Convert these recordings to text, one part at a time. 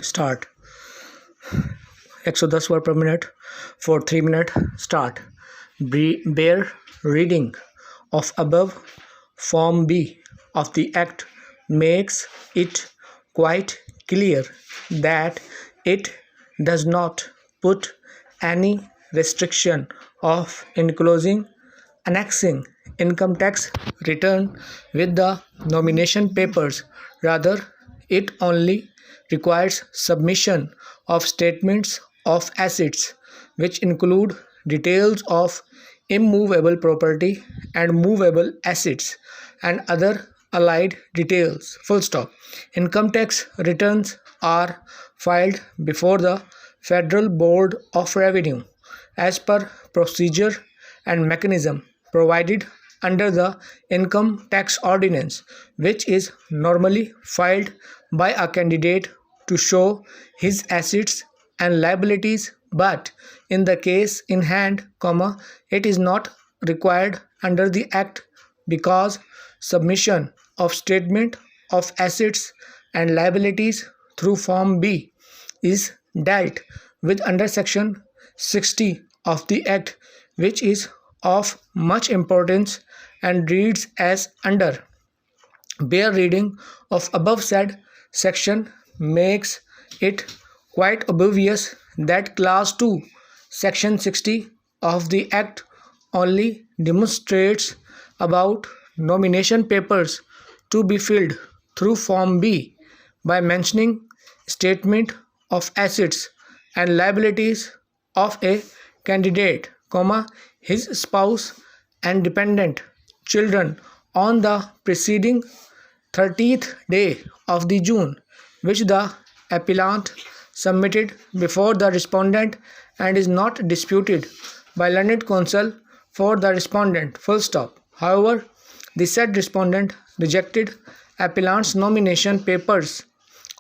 Start. 110 word per minute for 3 minutes. Start. Bare reading of above Form B of the Act makes it quite clear that it does not put any restriction of enclosing, annexing income tax return with the nomination papers. Rather, it only requires submission of statements of assets, which include details of immovable property and movable assets and other allied details. Full stop. Income tax returns are filed before the Federal Board of Revenue as per procedure and mechanism provided under the Income Tax Ordinance, which is normally filed by a candidate to show his assets and liabilities, but in the case in hand, it is not required under the Act because submission of statement of assets and liabilities through Form B is dealt with under Section 60 of the Act, which is of much importance and reads as under. Bare reading of above said section makes it quite obvious that Clause 2, Section 60 of the Act only demonstrates about nomination papers to be filled through Form B by mentioning statement of assets and liabilities of a candidate, his spouse and dependent children on the preceding 30th day of the June, which the appellant submitted before the respondent and is not disputed by learned counsel for the respondent. Full stop. However, the said respondent rejected appellant's nomination papers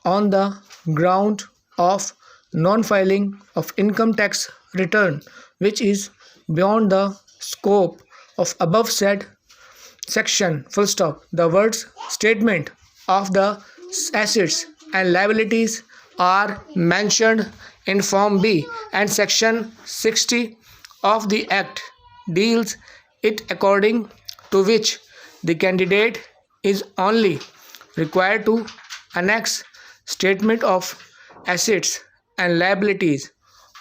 on the ground of non-filing of income tax return, which is beyond the scope of above said section. Full stop. The words statement of the assets and liabilities are mentioned in Form B, and Section 60 of the Act deals it, according to which the candidate is only required to annex statement of assets and liabilities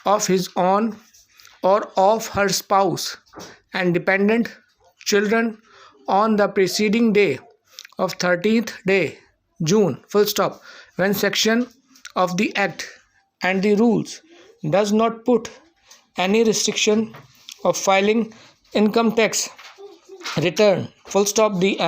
of his own or of her spouse and dependent children on the preceding day of 13th day June, full stop, when section of the Act and the rules does not put any restriction of filing income tax return, full stop, the end.